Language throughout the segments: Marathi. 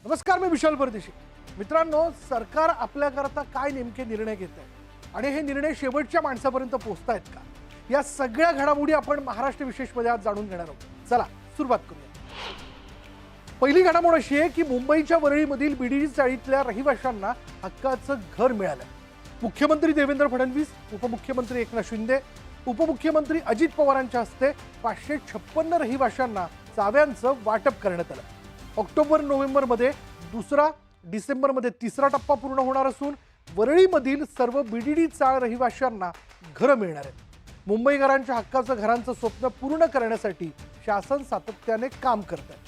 नमस्कार, मी विशाल परदेशी. मित्रांनो, सरकार आपल्याकरता काय नेमके निर्णय घेत आहे आणि हे निर्णय शेवटच्या माणसापर्यंत पोहोचतायत का, या सगळ्या घडामोडी आपण महाराष्ट्र विशेषमध्ये आज जाणून घेणार आहोत. चला सुरुवात करूया. पहिली घडामोड अशी आहे की मुंबईच्या वरळीमधील बीडीडी चाळीतल्या रहिवाशांना हक्काचं घर मिळालं. मुख्यमंत्री देवेंद्र फडणवीस, उपमुख्यमंत्री एकनाथ शिंदे, उपमुख्यमंत्री अजित पवारांच्या हस्ते 556 रहिवाशांना चाव्यांचं वाटप करण्यात आलं. ऑक्टोबर नोव्हेंबरमध्ये दुसरा, डिसेंबरमध्ये तिसरा टप्पा पूर्ण होणार असून वरळीमधील सर्व बीडीडी चाळ रहिवाशांना घरं मिळणार आहेत. मुंबईकरांच्या हक्काचं घरांचं स्वप्न पूर्ण करण्यासाठी शासन सातत्याने काम करत आहे.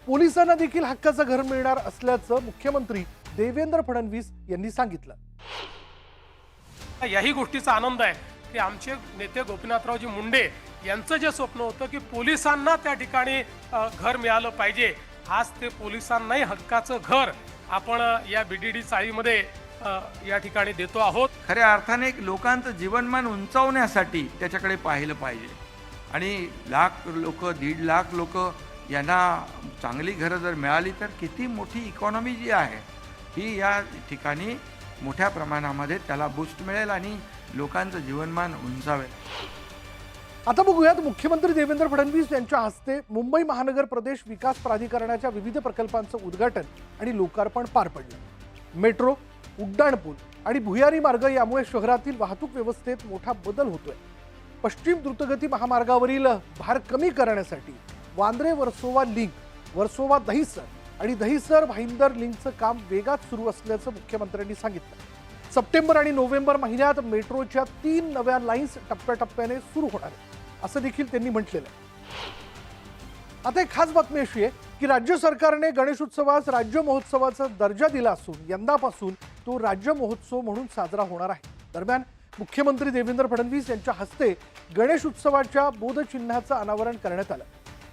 पोलिसांना देखील हक्काचं घर मिळणार असल्याचं मुख्यमंत्री देवेंद्र फडणवीस यांनी सांगितलं. याही गोष्टीचा आनंद आहे की आमचे नेते गोपीनाथरावजी मुंडे यांचं जे स्वप्न होतं की पोलिसांना त्या ठिकाणी घर मिळालं पाहिजे, आज ते पोलिसांनाही हक्काचं घर आपण या बीडीडी चाळीमध्ये या ठिकाणी देतो आहोत. खऱ्या अर्थाने लोकांचं जीवनमान उंचावण्यासाठी त्याच्याकडे पाहिलं पाहिजे आणि लाख लोक, 1.5 लाख लोक यांना चांगली घरं जर मिळाली तर किती मोठी इकॉनॉमी जी आहे ही या ठिकाणी मोठ्या प्रमाणामध्ये त्याला बूस्ट मिळेल आणि लोकांचं जीवनमान उंचावेल. आता बघूयात मुख्यमंत्री देवेंद्र फडणवीस यांच्या हस्ते मुंबई महानगर प्रदेश विकास प्राधिकरणाच्या विविध प्रकल्पांचं उद्घाटन आणि लोकार्पण पार पडलं. मेट्रो, उड्डाणपूल आणि भुयारी मार्ग यामुळे शहरातील वाहतूक व्यवस्थेत मोठा बदल होतोय. पश्चिम द्रुतगती महामार्गावरील भार कमी करण्यासाठी वांद्रे वर्सोवा लिंक, वर्सोवा दहिसर आणि दहिसर भाईंदर लिंकचं काम वेगात सुरू असल्याचं मुख्यमंत्र्यांनी सांगितलं. सप्टेंबर आणि नोव्हेंबर महिन्यात मेट्रोच्या 3 नव्या लाईन्स टप्प्याटप्प्याने सुरू होणार आहेत असं देखील त्यांनी म्हटलेलं आहे. आता एक खास बातमी अशी आहे की राज्य सरकारने गणेश उत्सवास राज्य महोत्सवाचा दर्जा दिला असून यंदापासून तो राज्य महोत्सव म्हणून साजरा होणार आहे. दरम्यान मुख्यमंत्री देवेंद्र फडणवीस यांच्या हस्ते गणेश उत्सवाच्या बोधचिन्हाचं अनावरण करण्यात आलं.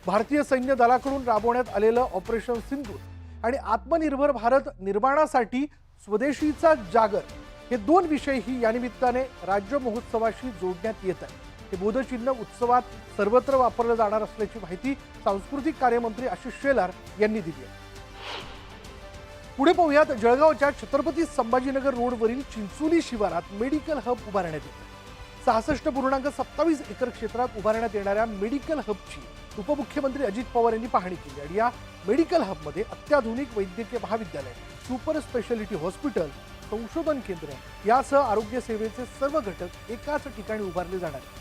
भारतीय सैन्य दलाकडून राबवण्यात आलेलं ऑपरेशन सिंधूर आणि आत्मनिर्भर भारत निर्माणासाठी स्वदेशीचा जागर हे 2 विषयही या निमित्ताने राज्य महोत्सवाशी जोडण्यात येत आहे. हे बोधचिन्ह उत्सवात सर्वत्र वापरलं जाणार असल्याची माहिती सांस्कृतिक कार्यमंत्री आशिष शेलार यांनी दिली आहे. पुढे पाहूयात, जळगावच्या छत्रपती संभाजीनगर रोडवरील चिंचोली शिवारात मेडिकल हब उभारण्यात येते. 66.27 एकर क्षेत्रात उभारण्यात येणाऱ्या मेडिकल हबची उपमुख्यमंत्री अजित पवार यांनी पाहणी केली आणि या मेडिकल हबमध्ये अत्याधुनिक वैद्यकीय महाविद्यालय, सुपर स्पेशालिटी हॉस्पिटल, संशोधन केंद्र यासह आरोग्य सेवेचे सर्व घटक एकाच ठिकाणी उभारले जाणार आहेत.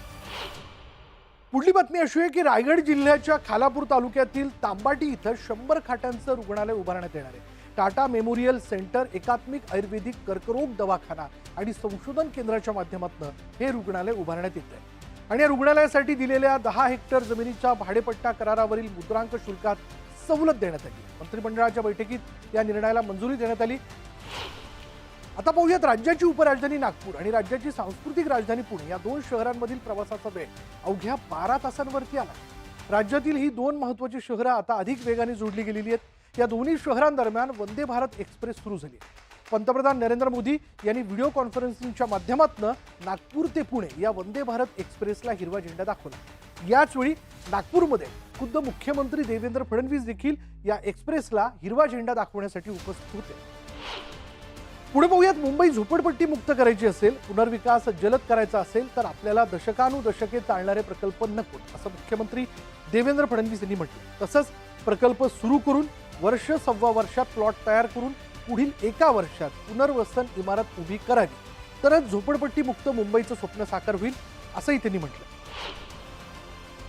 पुढली बातमी अशी आहे की रायगड जिल्ह्याच्या खालापूर तालुक्यातील तांबाटी इथं 100 खाटांचं रुग्णालय उभारण्यात येणार आहे. टाटा मेमोरियल सेंटर, एकात्मिक आयुर्वेदिक कर्करोग दवाखाना आणि संशोधन केंद्राच्या माध्यमातून हे रुग्णालय उभारण्यात येत आहे. आणि या रुग्णालयासाठी दिलेल्या 10 हेक्टर जमिनीच्या भाडेपट्टा करारावरील मुद्रांक शुल्कात सवलत देण्यात आली. मंत्रिमंडळाच्या बैठकीत या निर्णयाला मंजुरी देण्यात आली. आता पाहूयात, राज्याची उपराजधानी नागपूर आणि राज्याची सांस्कृतिक राजधानी पुणे या 2 शहरांमधील प्रवासाचा वेळ अवघ्या 12 तासांवरती आला. राज्यातील ही 2 महत्त्वाची शहरं आता अधिक वेगाने जोडली गेलेली आहेत. या दोन्ही शहरांदरम्यान वंदे भारत एक्सप्रेस सुरू झाली. पंतप्रधान नरेंद्र मोदी यांनी व्हिडिओ कॉन्फरन्सिंगच्या माध्यमातून नागपूर ते पुणे या वंदे भारत एक्सप्रेसला हिरवा झेंडा दाखवला. याचवेळी नागपूरमध्ये खुद्द मुख्यमंत्री देवेंद्र फडणवीस देखील या एक्सप्रेसला हिरवा झेंडा दाखवण्यासाठी उपस्थित होते. पुढे पाहूयात, मुंबई झोपडपट्टी मुक्त करायची असेल, पुनर्विकास जलद करायचा असेल तर आपल्याला दशकानुदशके चालणारे प्रकल्प नकोत असं मुख्यमंत्री देवेंद्र फडणवीस यांनी म्हटलं. तसंच प्रकल्प सुरू करून वर्ष, सव्वा वर्षात प्लॉट तयार करून पुढील 1 वर्षात पुनर्वसन इमारत उभी करावी, तरच झोपडपट्टी मुक्त मुंबईचं स्वप्न साकार होईल असंही त्यांनी म्हटलं.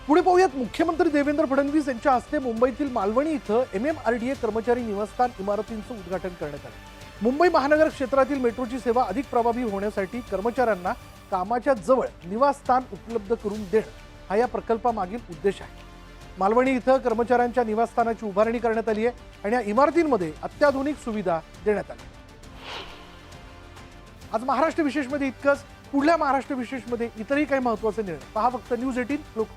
पुढे पाहूयात, मुख्यमंत्री देवेंद्र फडणवीस यांच्या हस्ते मुंबईतील मालवणी इथं MMRDA कर्मचारी निवासस्थान इमारतींचं उद्घाटन करण्यात आलं. मुंबई महानगर क्षेत्रातील मेट्रोची सेवा अधिक प्रभावी होण्यासाठी कर्मचाऱ्यांना कामाच्या जवळ निवासस्थान उपलब्ध करून देणं हा या प्रकल्पामागील उद्देश आहे. मालवणी इथं कर्मचाऱ्यांच्या निवासस्थानाची उभारणी करण्यात आली आहे आणि या इमारतींमध्ये अत्याधुनिक सुविधा देण्यात आल्या. आज महाराष्ट्र विशेषमध्ये इतकंच. पुढल्या महाराष्ट्र विशेषमध्ये इतरही काही महत्त्वाचे निर्णय पहा फक्त न्यूज 18 लोक.